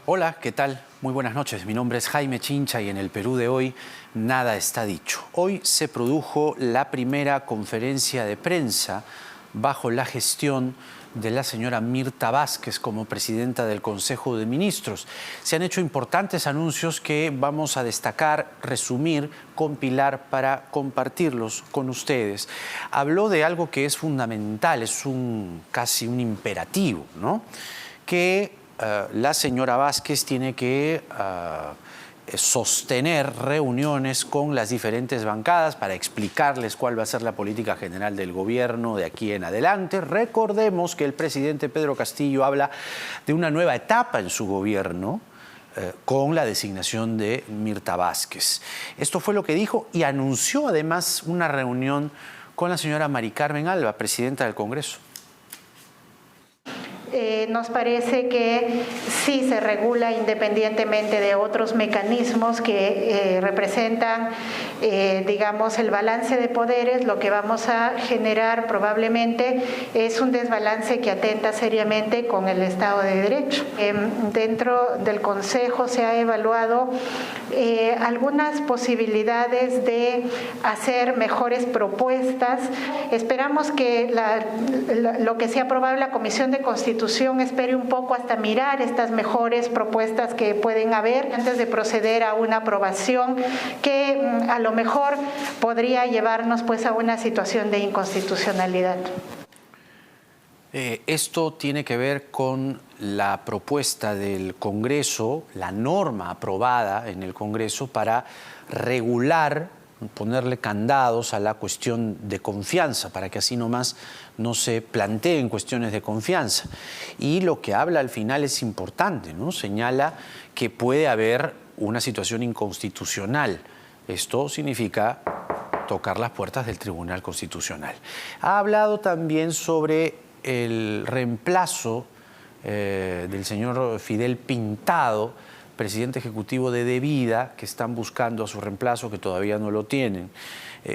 Hola, ¿qué tal? Muy buenas noches. Mi nombre es Jaime Chincha y en el Perú de hoy nada está dicho. Hoy se produjo la primera conferencia de prensa bajo la gestión de la señora Mirta Vázquez como presidenta del Consejo de Ministros. Se han hecho importantes anuncios que vamos a destacar, resumir, compilar para compartirlos con ustedes. Habló de algo que es fundamental, es casi un imperativo, ¿no? Que la señora Vázquez tiene que sostener reuniones con las diferentes bancadas para explicarles cuál va a ser la política general del gobierno de aquí en adelante. Recordemos que el presidente Pedro Castillo habla de una nueva etapa en su gobierno con la designación de Mirta Vázquez. Esto fue lo que dijo y anunció además una reunión con la señora Mari Carmen Alba, presidenta del Congreso. Nos parece que sí se regula independientemente de otros mecanismos que representan, digamos, el balance de poderes. Lo que vamos a generar probablemente es un desbalance que atenta seriamente con el Estado de Derecho. Dentro del Consejo se ha evaluado algunas posibilidades de hacer mejores propuestas. Esperamos que lo que sea aprobado en la Comisión de Constitución espere un poco hasta mirar estas mejores propuestas que pueden haber antes de proceder a una aprobación que a lo mejor podría llevarnos pues a una situación de inconstitucionalidad. Esto tiene que ver con la propuesta del Congreso, la norma aprobada en el Congreso para regular, ponerle candados a la cuestión de confianza, para que así nomás no se planteen cuestiones de confianza. Y lo que habla al final es importante, ¿no? Señala que puede haber una situación inconstitucional. Esto significa tocar las puertas del Tribunal Constitucional. Ha hablado también sobre el reemplazo del señor Fidel Pintado, presidente ejecutivo de Devida, que están buscando a su reemplazo, que todavía no lo tienen.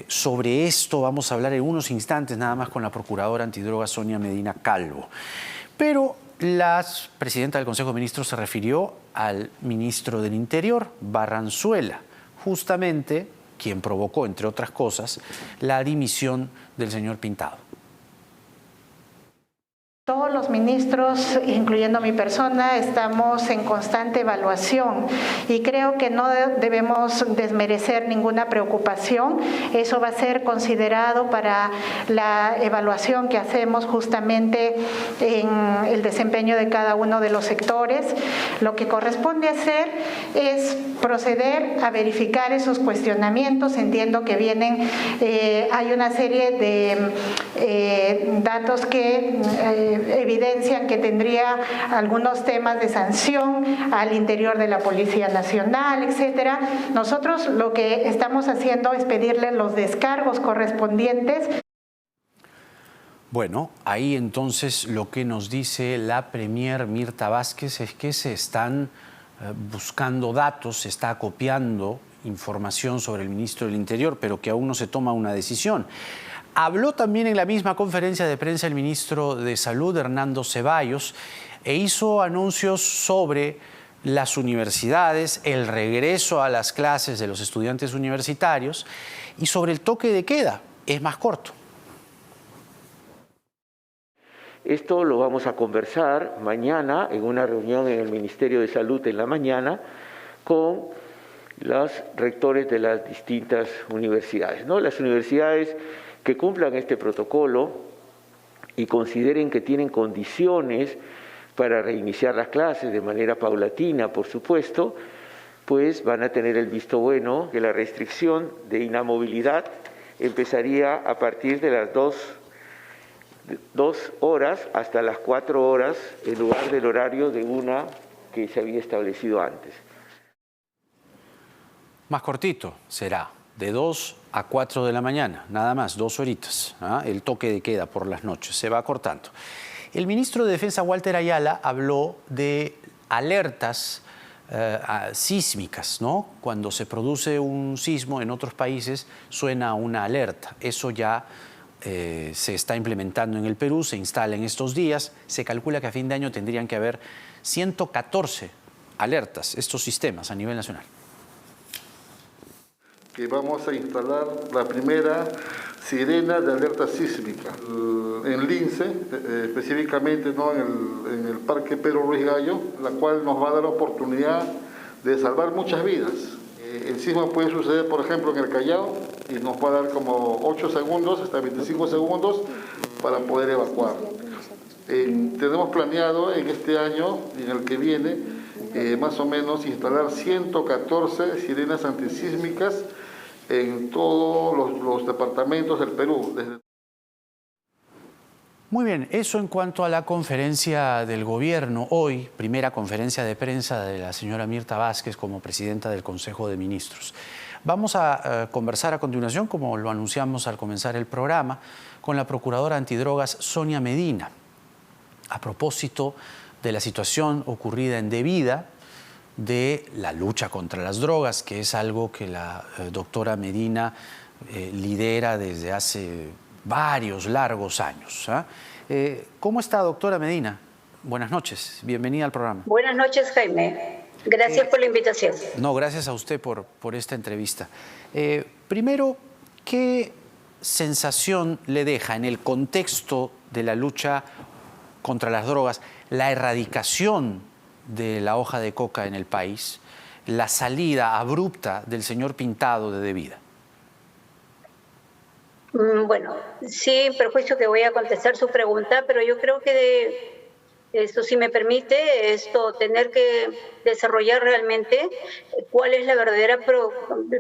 Sobre esto vamos a hablar en unos instantes nada más con la procuradora antidroga Sonia Medina Calvo. Pero la presidenta del Consejo de Ministros se refirió al ministro del Interior, Barranzuela, justamente quien provocó, entre otras cosas, la dimisión del señor Pintado. Todos los ministros, incluyendo mi persona, estamos en constante evaluación y creo que no debemos desmerecer ninguna preocupación. Eso va a ser considerado para la evaluación que hacemos justamente en el desempeño de cada uno de los sectores. Lo que corresponde hacer es proceder a verificar esos cuestionamientos. Entiendo que vienen, hay una serie de datos que evidencian que tendría algunos temas de sanción al interior de la Policía Nacional, etcétera. Nosotros lo que estamos haciendo es pedirle los descargos correspondientes. Bueno, ahí entonces lo que nos dice la premier Mirta Vázquez es que se están buscando datos, se está acopiando información sobre el ministro del Interior, pero que aún no se toma una decisión. Habló también en la misma conferencia de prensa el ministro de Salud, Hernando Ceballos, e hizo anuncios sobre las universidades, el regreso a las clases de los estudiantes universitarios y sobre el toque de queda. Es más corto. Esto lo vamos a conversar mañana en una reunión en el Ministerio de Salud en la mañana con los rectores de las distintas universidades, ¿no? Las universidades que cumplan este protocolo y consideren que tienen condiciones para reiniciar las clases de manera paulatina, por supuesto, pues van a tener el visto bueno que la restricción de inamovilidad empezaría a partir de las 2 horas hasta las 4 horas en lugar del horario de 1 que se había establecido antes. Más cortito será, de 2 a 4 de la mañana, nada más, 2 horitas, el toque de queda por las noches, se va acortando. El ministro de Defensa, Walter Ayala, habló de alertas sísmicas, ¿no? Cuando se produce un sismo en otros países suena una alerta. Eso ya se está implementando en el Perú, se instala en estos días. Se calcula que a fin de año tendrían que haber 114 alertas, estos sistemas a nivel nacional? Que vamos a instalar la primera sirena de alerta sísmica en Lince, específicamente, ¿no?, en el Parque Pedro Ruiz Gallo, la cual nos va a dar la oportunidad de salvar muchas vidas. El sismo puede suceder, por ejemplo, en el Callao, y nos va a dar como 8 segundos hasta 25 segundos para poder evacuar. Tenemos planeado en este año y en el que viene, más o menos, instalar 114 sirenas antisísmicas en todos los departamentos del Perú. Muy bien, eso en cuanto a la conferencia del gobierno. Hoy, primera conferencia de prensa de la señora Mirta Vázquez como presidenta del Consejo de Ministros. Vamos a conversar a continuación, como lo anunciamos al comenzar el programa, con la procuradora antidrogas Sonia Medina, a propósito de la situación ocurrida en Devida, de la lucha contra las drogas, que es algo que la doctora Medina lidera desde hace varios largos años. ¿Cómo está, doctora Medina? Buenas noches, bienvenida al programa. Buenas noches, Jaime. Gracias por la invitación. No, gracias a usted por esta entrevista. Primero, ¿qué sensación le deja en el contexto de la lucha contra las drogas la erradicación de la hoja de coca en el país, la salida abrupta del señor Pintado de Devida? Bueno, sin perjuicio que voy a contestar su pregunta, pero yo creo que esto, si me permite, tener que desarrollar realmente cuál es la verdadera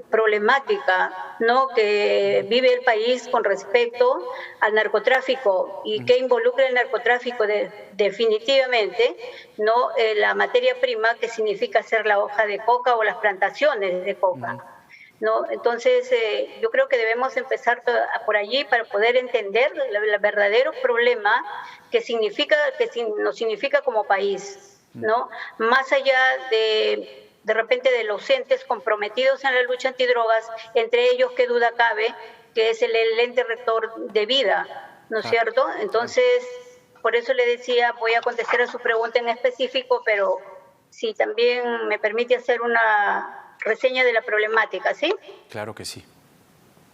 problemática, ¿no?, que vive el país con respecto al narcotráfico y que involucra el narcotráfico definitivamente, ¿no?, la materia prima que significa ser la hoja de coca o las plantaciones de coca. ¿No? Entonces, yo creo que debemos empezar por allí para poder entender el verdadero problema que nos significa como país, ¿no? Más allá de repente de los entes comprometidos en la lucha antidrogas, entre ellos, qué duda cabe, que es el ente rector de vida, ¿no es cierto? Entonces, por eso le decía, voy a contestar a su pregunta en específico, pero si también me permite hacer una reseña de la problemática, ¿sí? Claro que sí,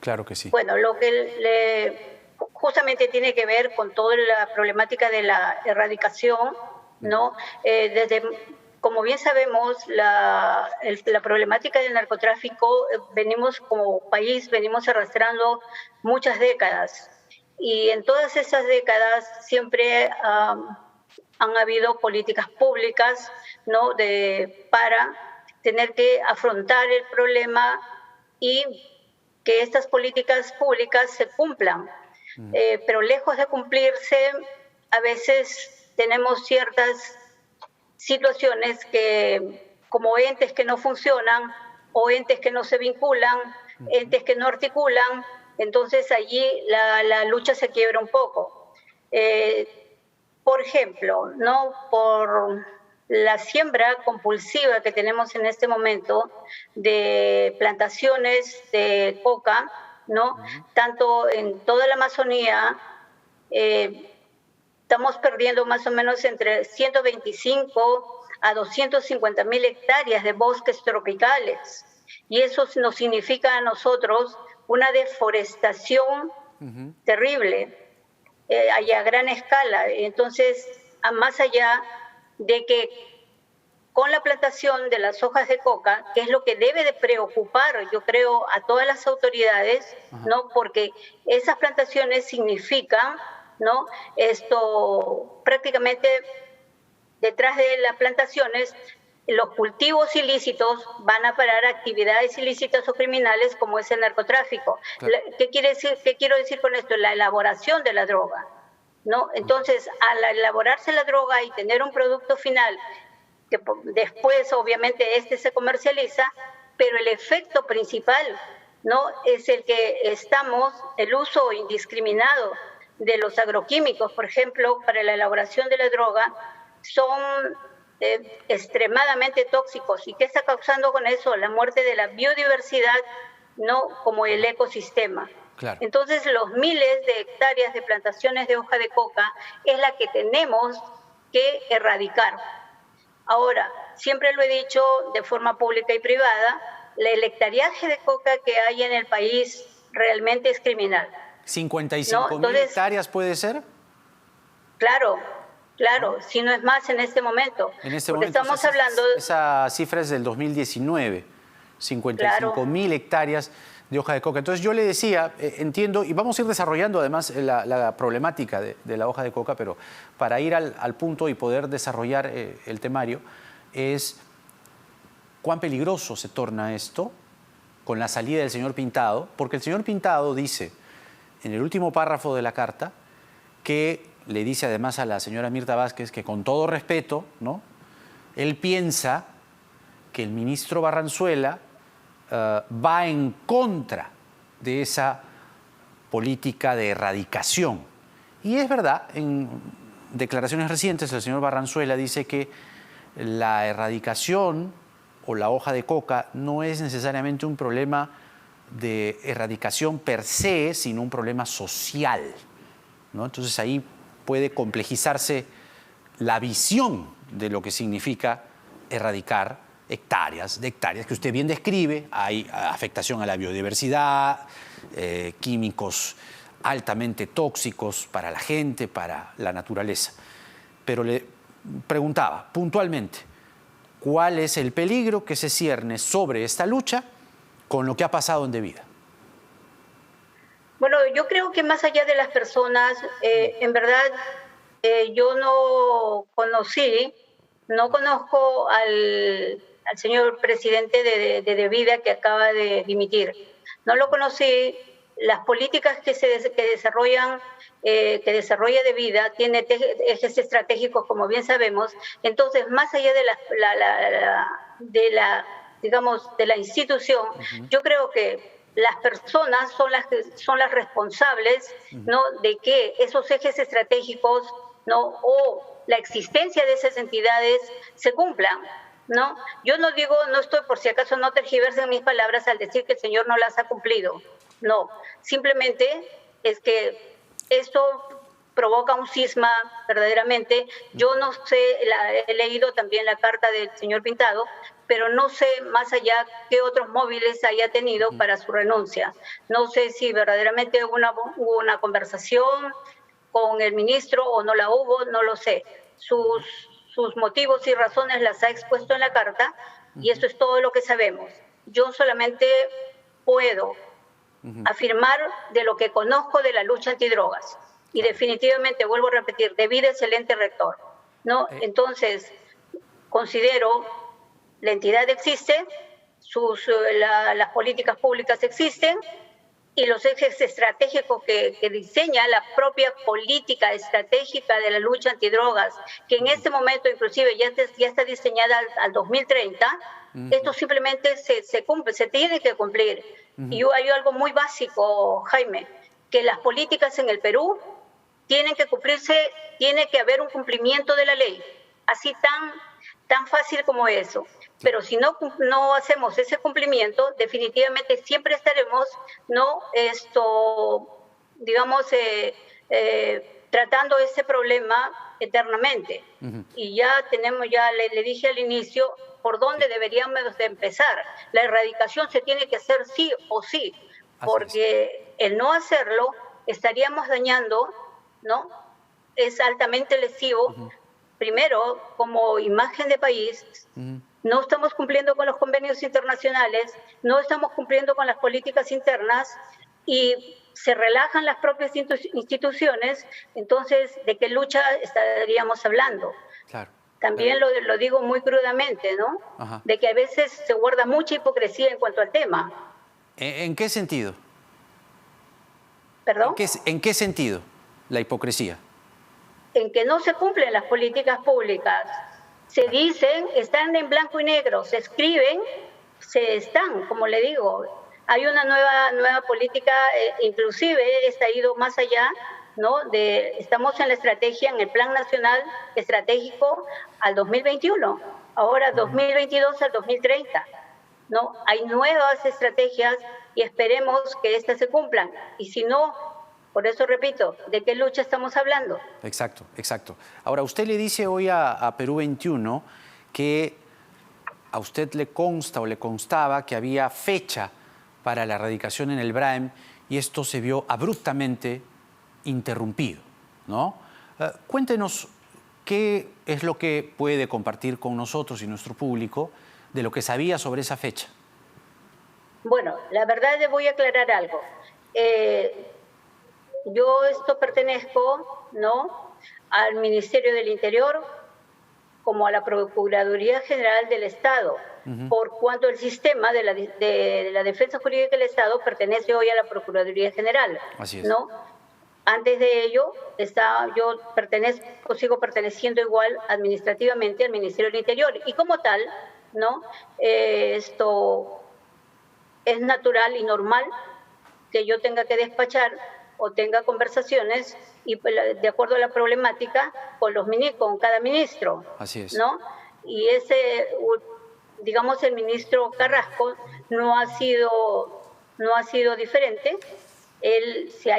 claro que sí. Bueno, lo que justamente tiene que ver con toda la problemática de la erradicación, ¿no? Como bien sabemos, la problemática del narcotráfico, como país, venimos arrastrando muchas décadas. Y en todas esas décadas siempre han habido políticas públicas, ¿no?, para tener que afrontar el problema y que estas políticas públicas se cumplan. Pero lejos de cumplirse, a veces tenemos ciertas situaciones que, como entes que no funcionan o entes que no se vinculan, entes que no articulan, entonces allí la lucha se quiebra un poco. Por ejemplo, ¿no?, por la siembra compulsiva que tenemos en este momento de plantaciones de coca, ¿no? Tanto en toda la Amazonía, estamos perdiendo más o menos entre 125 a 250.000 hectáreas de bosques tropicales. Y eso nos significa a nosotros una deforestación terrible, a gran escala. Entonces, más allá de que con la plantación de las hojas de coca, que es lo que debe de preocupar, yo creo, a todas las autoridades, ¿no?, porque esas plantaciones significan, ¿no?, prácticamente detrás de las plantaciones, los cultivos ilícitos van a parar a actividades ilícitas o criminales como es el narcotráfico. Claro. ¿Qué quiero decir con esto? La elaboración de la droga, ¿no? Entonces, al elaborarse la droga y tener un producto final, que después obviamente se comercializa, pero el efecto principal, ¿no?, es el uso indiscriminado de los agroquímicos, por ejemplo, para la elaboración de la droga, son extremadamente tóxicos. ¿Y qué está causando con eso? La muerte de la biodiversidad, ¿no?, como el ecosistema. Claro. Entonces, los miles de hectáreas de plantaciones de hoja de coca es la que tenemos que erradicar. Ahora, siempre lo he dicho de forma pública y privada, el hectariaje de coca que hay en el país realmente es criminal. 55.000 hectáreas puede ser. Claro, claro, si no es más en este momento. En este porque momento estamos hablando... Esa cifra es del 2019, 55.000 hectáreas de hoja de coca. Entonces yo le decía, entiendo, y vamos a ir desarrollando además la problemática de la hoja de coca, pero para ir al punto y poder desarrollar el temario, es cuán peligroso se torna esto con la salida del señor Pintado, porque el señor Pintado dice en el último párrafo de la carta que le dice además a la señora Mirta Vázquez que con todo respeto, ¿no?, él piensa que el ministro Barranzuela va en contra de esa política de erradicación. Y es verdad, en declaraciones recientes el señor Barranzuela dice que la erradicación o la hoja de coca no es necesariamente un problema de erradicación per se, sino un problema social, ¿no? Entonces ahí puede complejizarse la visión de lo que significa erradicar hectáreas que usted bien describe. Hay afectación a la biodiversidad, químicos altamente tóxicos para la gente, para la naturaleza. Pero le preguntaba puntualmente, ¿cuál es el peligro que se cierne sobre esta lucha con lo que ha pasado en Devida? Bueno, yo creo que más allá de las personas, en verdad, yo no conozco al señor presidente de Devida que acaba de dimitir. No lo conocí. Las políticas que desarrolla Devida tiene ejes estratégicos, como bien sabemos. Entonces, más allá de la institución, yo creo que las personas son las responsables, ¿no?, de que esos ejes estratégicos, ¿no?, o la existencia de esas entidades se cumplan, ¿no? Yo no estoy, por si acaso no tergiversen mis palabras al decir que el señor no las ha cumplido. No, simplemente es que esto provoca un cisma verdaderamente. Yo no sé, he leído también la carta del señor Pintado, pero no sé más allá qué otros móviles haya tenido para su renuncia. No sé si verdaderamente hubo una conversación con el ministro o no la hubo, no lo sé. Sus motivos y razones las ha expuesto en la carta y eso es todo lo que sabemos. Yo solamente puedo afirmar de lo que conozco de la lucha antidrogas. Y definitivamente, vuelvo a repetir, Devida es excelente rector, ¿no? Entonces, considero la entidad existe, las políticas públicas existen y los ejes estratégicos que diseña la propia política estratégica de la lucha antidrogas, que en este momento inclusive ya está diseñada al 2030, esto simplemente se cumple, se tiene que cumplir. Y hay algo muy básico, Jaime, que las políticas en el Perú tienen que cumplirse, tiene que haber un cumplimiento de la ley, así tan fácil como eso. Pero si no hacemos ese cumplimiento, definitivamente siempre estaremos, ¿no?, tratando ese problema eternamente. Y ya le dije al inicio por dónde deberíamos de empezar. La erradicación se tiene que hacer sí o sí, porque el no hacerlo estaríamos dañando, ¿no? Es altamente lesivo, primero como imagen de país. No estamos cumpliendo con los convenios internacionales, no estamos cumpliendo con las políticas internas y se relajan las propias instituciones. Entonces, ¿de qué lucha estaríamos hablando? Claro. También lo digo muy crudamente, ¿no? Ajá. De que a veces se guarda mucha hipocresía en cuanto al tema. ¿En qué sentido? ¿Perdón? ¿En qué sentido la hipocresía? En que no se cumplen las políticas públicas. Se dicen, están en blanco y negro, se escriben, como le digo. Hay una nueva política, inclusive esta ha ido más allá, ¿no? Estamos en la estrategia, en el Plan Nacional Estratégico al 2021, ahora 2022 al 2030, ¿no? Hay nuevas estrategias y esperemos que estas se cumplan. Y si no, por eso repito, ¿de qué lucha estamos hablando? Exacto. Ahora, usted le dice hoy a Perú 21 que a usted le consta o le constaba que había fecha para la erradicación en el BRAEM y esto se vio abruptamente interrumpido, ¿no? Cuéntenos qué es lo que puede compartir con nosotros y nuestro público de lo que sabía sobre esa fecha. Bueno, la verdad le voy a aclarar algo. Yo pertenezco, ¿no?, al Ministerio del Interior como a la Procuraduría General del Estado, por cuanto el sistema de la Defensa Jurídica del Estado pertenece hoy a la Procuraduría General. Así es. ¿No? Antes de ello, yo sigo perteneciendo igual administrativamente al Ministerio del Interior y como tal, ¿no?, esto es natural y normal que yo tenga que despachar o tenga conversaciones y de acuerdo a la problemática con cada ministro. Así es. ¿No? Y digamos, el ministro Carrasco no ha sido diferente. Él se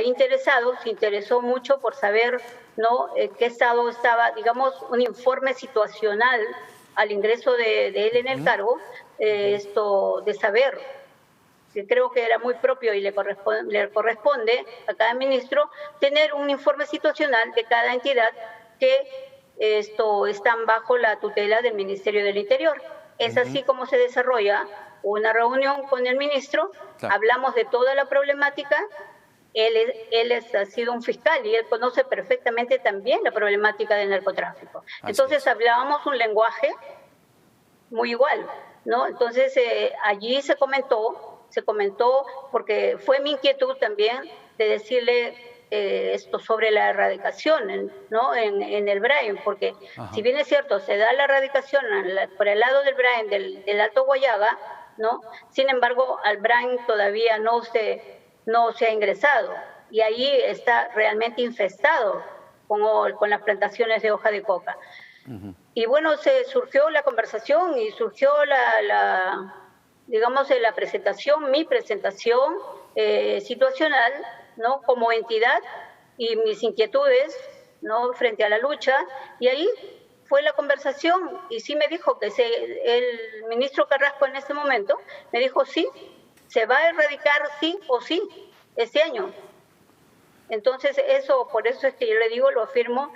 interesó mucho por saber, ¿no?, qué estado estaba, digamos, un informe situacional al ingreso de él en el cargo, de saber, que creo que era muy propio y le corresponde a cada ministro tener un informe situacional de cada entidad que están bajo la tutela del Ministerio del Interior. Es así como se desarrolla una reunión con el ministro, claro. Hablamos de toda la problemática. Él ha sido un fiscal y él conoce perfectamente también la problemática del narcotráfico. Entonces hablábamos un lenguaje muy igual, ¿no? Entonces allí se comentó porque fue mi inquietud también de decirle esto sobre la erradicación, ¿no?, en el BRAEM, porque si bien es cierto, se da la erradicación por el lado del BRAEM, del Alto Guayaga, ¿no?, sin embargo, al BRAEM todavía no se ha ingresado y ahí está realmente infestado con las plantaciones de hoja de coca. Y bueno, surgió la conversación y surgió digamos, mi presentación situacional, ¿no?, como entidad y mis inquietudes, ¿no?, frente a la lucha, y ahí fue la conversación y sí me dijo que el ministro Carrasco en ese momento me dijo sí, se va a erradicar sí o sí este año. Entonces por eso es que yo le digo, lo afirmo,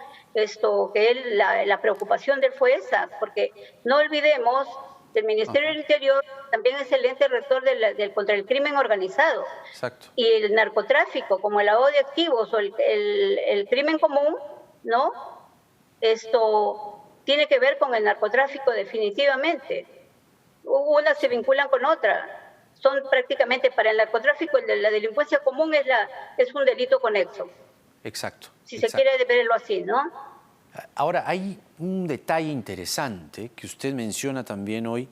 que la preocupación de él fue esa, porque no olvidemos que el Ministerio del Interior también es el ente rector contra el crimen organizado. Exacto. Y el narcotráfico, como el lavado de activos o el crimen común, ¿no?, tiene que ver con el narcotráfico definitivamente. Unas se vinculan con otras. Son prácticamente, para el narcotráfico, la delincuencia común es un delito conexo. Exacto. Si se quiere verlo así, ¿no? Ahora, hay un detalle interesante que usted menciona también hoy,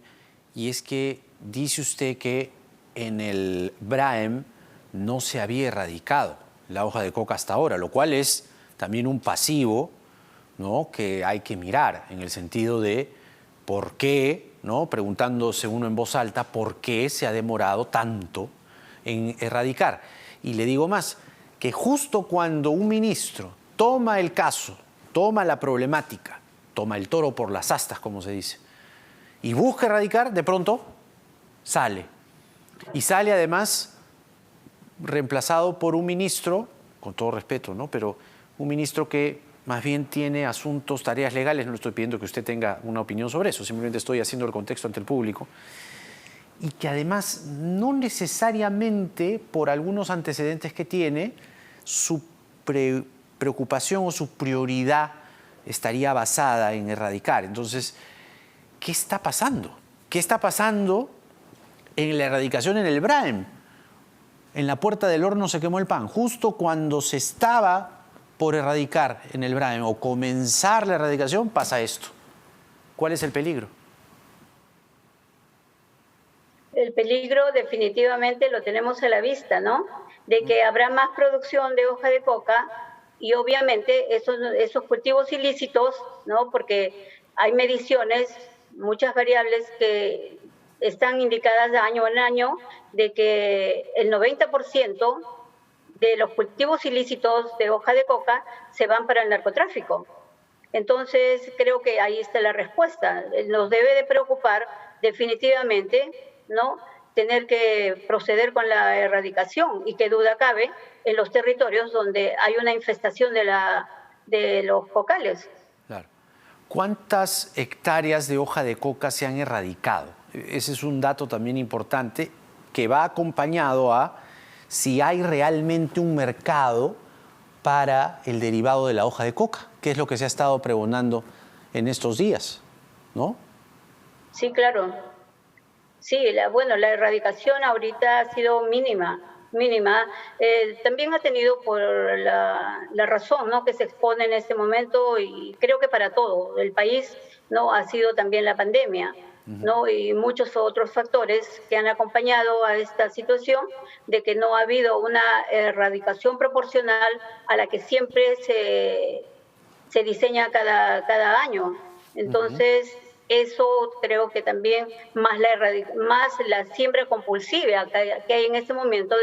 y es que dice usted que en el BRAEM no se había erradicado la hoja de coca hasta ahora, lo cual es también un pasivo, ¿no?, que hay que mirar en el sentido de por qué, ¿no?, preguntándose uno en voz alta, por qué se ha demorado tanto en erradicar. Y le digo más, que justo cuando un ministro toma el caso, toma la problemática, toma el toro por las astas, como se dice, y busca erradicar, de pronto sale. Y sale además reemplazado por un ministro, con todo respeto, ¿no?, pero un ministro que más bien tiene asuntos, tareas legales. No le estoy pidiendo que usted tenga una opinión sobre eso, simplemente estoy haciendo el contexto ante el público. Y que además no necesariamente por algunos antecedentes que tiene, su preocupación o su prioridad estaría basada en erradicar. Entonces, ¿qué está pasando? ¿Qué está pasando en la erradicación en el BRAEM? En la puerta del horno se quemó el pan. Justo cuando se estaba por erradicar en el BRAEM o comenzar la erradicación, pasa esto. ¿Cuál es el peligro? El peligro definitivamente lo tenemos a la vista, ¿no? De que habrá más producción de hoja de coca y obviamente esos cultivos ilícitos, ¿no?, porque hay mediciones, muchas variables que están indicadas de año en año, de que el 90% de los cultivos ilícitos de hoja de coca se van para el narcotráfico. Entonces, creo que ahí está la respuesta. Nos debe de preocupar definitivamente, ¿no?, tener que proceder con la erradicación, y qué duda cabe en los territorios donde hay una infestación de los cocales. Claro. ¿Cuántas hectáreas de hoja de coca se han erradicado? Ese es un dato también importante que va acompañado a si hay realmente un mercado para el derivado de la hoja de coca, que es lo que se ha estado pregonando en estos días, ¿no? Sí, claro. Sí, la erradicación ahorita ha sido mínima. También ha tenido por la razón, ¿no?, que se expone en este momento, y creo que para todo el país, ¿no?, ha sido también la pandemia, ¿no?, y muchos otros factores que han acompañado a esta situación de que no ha habido una erradicación proporcional a la que siempre se diseña cada año. Entonces, eso creo que también, más la siembra compulsiva que hay en este momento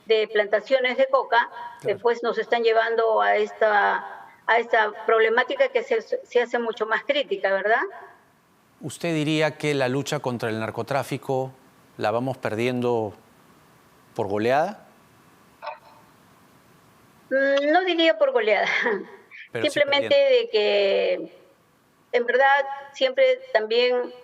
de plantaciones de coca, pues nos están llevando a esta problemática que se hace mucho más crítica, ¿verdad? ¿Usted diría que la lucha contra el narcotráfico la vamos perdiendo por goleada? No diría por goleada, Pero simplemente de que, en verdad, siempre también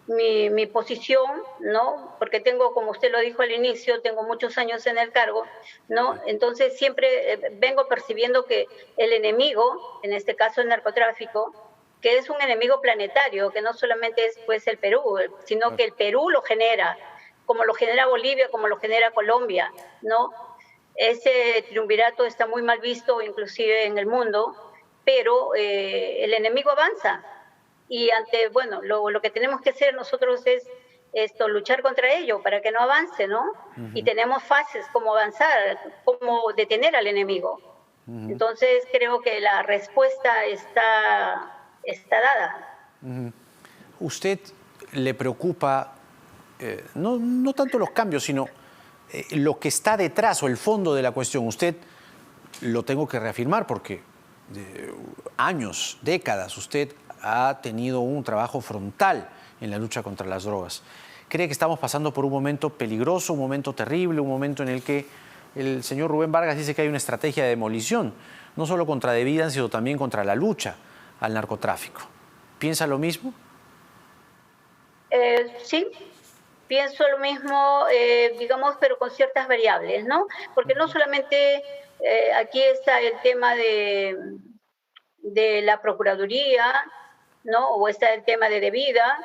mi posición, ¿no?, porque tengo, como usted lo dijo al inicio, tengo muchos años en el cargo, ¿no? Entonces siempre vengo percibiendo que el enemigo, en este caso el narcotráfico, que es un enemigo planetario, que no solamente es, pues, el Perú, sino que el Perú lo genera, como lo genera Bolivia, como lo genera Colombia, ¿no? Ese triunvirato está muy mal visto, inclusive en el mundo, pero el enemigo avanza, y lo que tenemos que hacer nosotros es luchar contra ello para que no avance, ¿no? Y tenemos fases como avanzar, como detener al enemigo. Entonces creo que la respuesta está dada. ¿Usted le preocupa no tanto los cambios, sino lo que está detrás o el fondo de la cuestión? Usted, lo tengo que reafirmar porque años, décadas, usted ha tenido un trabajo frontal en la lucha contra las drogas. ¿Cree que estamos pasando por un momento peligroso, un momento terrible, un momento en el que el señor Rubén Vargas dice que hay una estrategia de demolición, no solo contra Devidan, sino también contra la lucha al narcotráfico? ¿Piensa lo mismo? Sí, pienso lo mismo, digamos, pero con ciertas variables, ¿no? Porque no solamente aquí está el tema de la Procuraduría, ¿no?, o está el tema de Devida,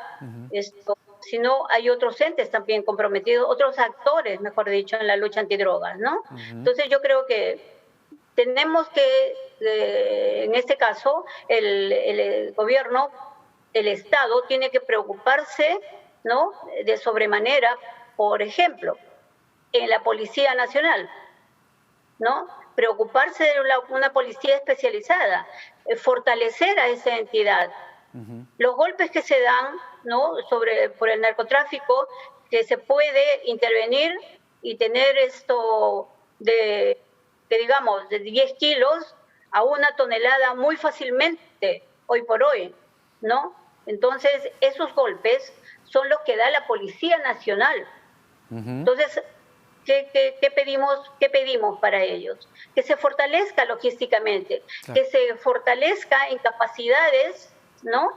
sino hay otros entes también comprometidos, otros actores, mejor dicho, en la lucha antidrogas, ¿no? Entonces yo creo que tenemos que, en este caso, el gobierno, el Estado, tiene que preocuparse, ¿no?, de sobremanera, por ejemplo, en la Policía Nacional, ¿no?, preocuparse de una policía especializada, fortalecer a esa entidad. Los golpes que se dan, ¿no?, por el narcotráfico, que se puede intervenir y tener de 10 kilos a 1 tonelada muy fácilmente, hoy por hoy, ¿no? Entonces, esos golpes son los que da la Policía Nacional. Entonces, ¿qué pedimos para ellos? Que se fortalezca logísticamente, que se fortalezca en capacidades, ¿no?,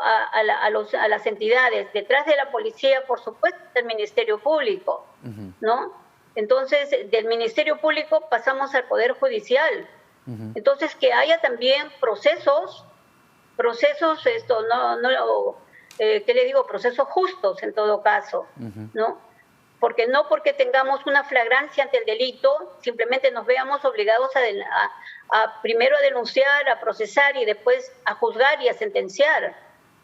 a las entidades. Detrás de la policía, por supuesto, el Ministerio Público, ¿no? Entonces, del Ministerio Público pasamos al Poder Judicial. Entonces, que haya también procesos, ¿qué le digo? Procesos justos, en todo caso, ¿no? Porque no porque tengamos una flagrancia ante el delito, simplemente nos veamos obligados a primero a denunciar, a procesar y después a juzgar y a sentenciar.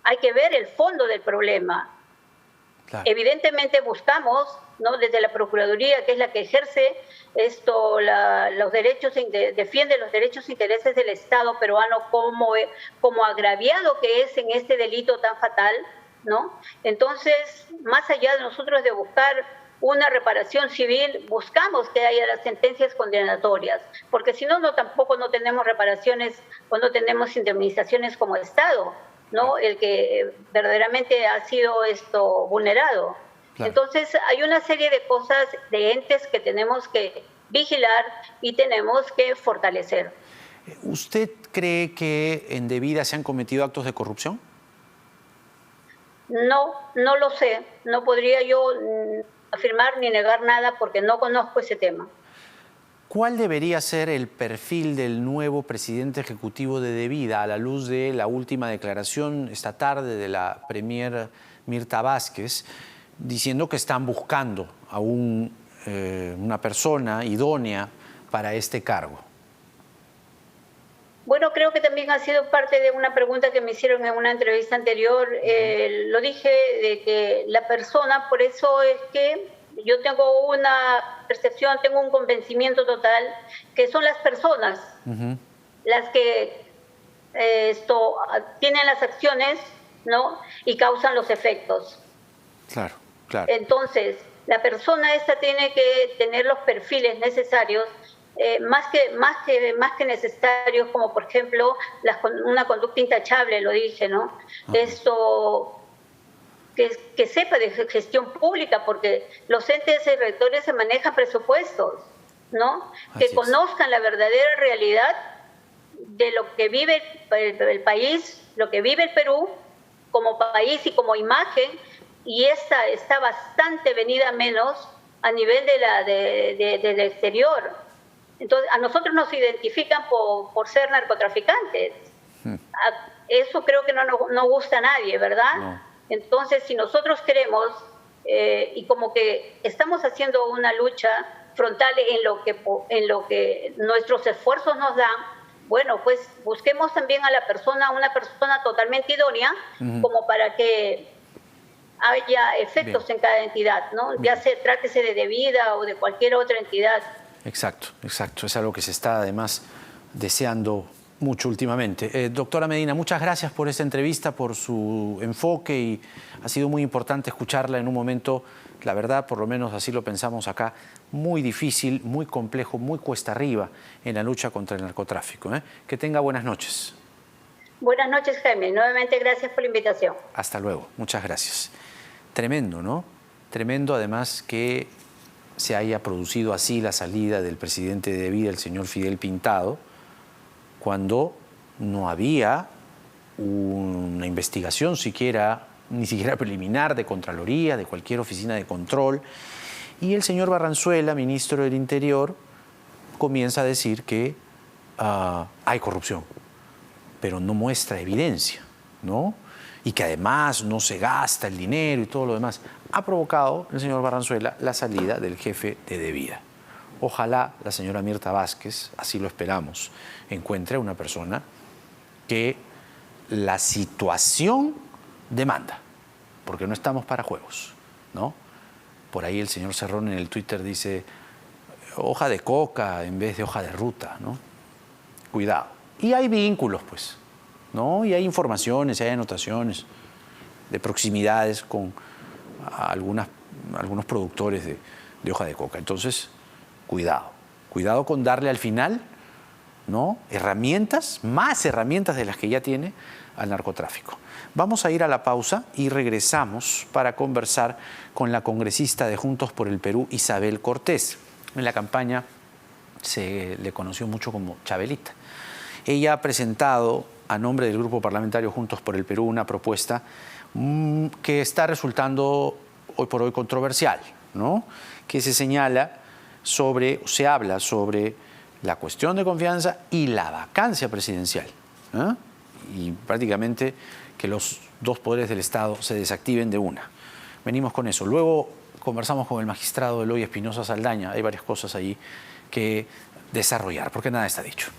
Hay que ver el fondo del problema. Claro. Evidentemente buscamos, ¿no?, desde la Procuraduría, que es la que ejerce los derechos, defiende los derechos e intereses del Estado peruano como agraviado que es en este delito tan fatal, ¿no? Entonces, más allá de nosotros de buscar una reparación civil, buscamos que haya las sentencias condenatorias, porque si no, tampoco no tenemos reparaciones o no tenemos indemnizaciones como Estado, ¿no? El que verdaderamente ha sido vulnerado. Claro. Entonces, hay una serie de cosas, de entes que tenemos que vigilar y tenemos que fortalecer. ¿Usted cree que en Devida se han cometido actos de corrupción? No, no lo sé. No podría yo afirmar ni negar nada porque no conozco ese tema. ¿Cuál debería ser el perfil del nuevo presidente ejecutivo de Devida a la luz de la última declaración esta tarde de la premier Mirta Vázquez, diciendo que están buscando a una persona idónea para este cargo? Bueno, creo que también ha sido parte de una pregunta que me hicieron en una entrevista anterior. Lo dije de que la persona, por eso es que yo tengo una percepción, tengo un convencimiento total, que son las personas las que tienen las acciones, ¿no? Y causan los efectos. Claro, claro. Entonces, la persona esta tiene que tener los perfiles necesarios, más que necesarios, como por ejemplo una conducta intachable, lo dije, ¿no? Esto que sepa de gestión pública, porque los entes y rectores se manejan presupuestos, ¿no? Que conozcan la verdadera realidad de lo que vive el país, lo que vive el Perú como país y como imagen, y esta está bastante venida menos a nivel del exterior. Entonces, a nosotros nos identifican por ser narcotraficantes. Eso creo que no gusta a nadie, ¿verdad? No. Entonces, si nosotros queremos, y como que estamos haciendo una lucha frontal en lo que nuestros esfuerzos nos dan, bueno, pues busquemos también a una persona totalmente idónea, como para que haya efectos en cada entidad, ¿no? Ya trátese de Devida o de cualquier otra entidad. Exacto, exacto. Es algo que se está además deseando mucho últimamente. Doctora Medina, muchas gracias por esta entrevista, por su enfoque, y ha sido muy importante escucharla en un momento, la verdad, por lo menos así lo pensamos acá, muy difícil, muy complejo, muy cuesta arriba en la lucha contra el narcotráfico. Que tenga buenas noches. Buenas noches, Jaime. Nuevamente gracias por la invitación. Hasta luego. Muchas gracias. Tremendo, ¿no? Tremendo además que se haya producido así la salida del presidente de Devida, el señor Fidel Pintado, cuando no había una investigación ni siquiera preliminar de Contraloría, de cualquier oficina de control. Y el señor Barranzuela, ministro del Interior, comienza a decir que hay corrupción, pero no muestra evidencia, ¿no? Y que además no se gasta el dinero y todo lo demás. Ha provocado el señor Barranzuela la salida del jefe de Devida. Ojalá la señora Mirta Vázquez, así lo esperamos, encuentre a una persona que la situación demanda, porque no estamos para juegos, ¿no? Por ahí el señor Cerrón en el Twitter dice hoja de coca en vez de hoja de ruta, ¿no? Cuidado. Y hay vínculos, pues, ¿no? Y hay informaciones, hay anotaciones de proximidades con algunos productores de hoja de coca. Entonces, cuidado con darle al final, ¿no?, herramientas, más herramientas de las que ya tiene al narcotráfico. Vamos a ir a la pausa y regresamos para conversar con la congresista de Juntos por el Perú, Isabel Cortés. En la campaña se le conoció mucho como Chabelita. Ella ha presentado a nombre del Grupo Parlamentario Juntos por el Perú una propuesta que está resultando hoy por hoy controversial, ¿no?, que se habla sobre la cuestión de confianza y la vacancia presidencial, y prácticamente que los dos poderes del Estado se desactiven de una. Venimos con eso. Luego conversamos con el magistrado Eloy Espinosa Saldaña. Hay varias cosas allí que desarrollar, porque nada está dicho.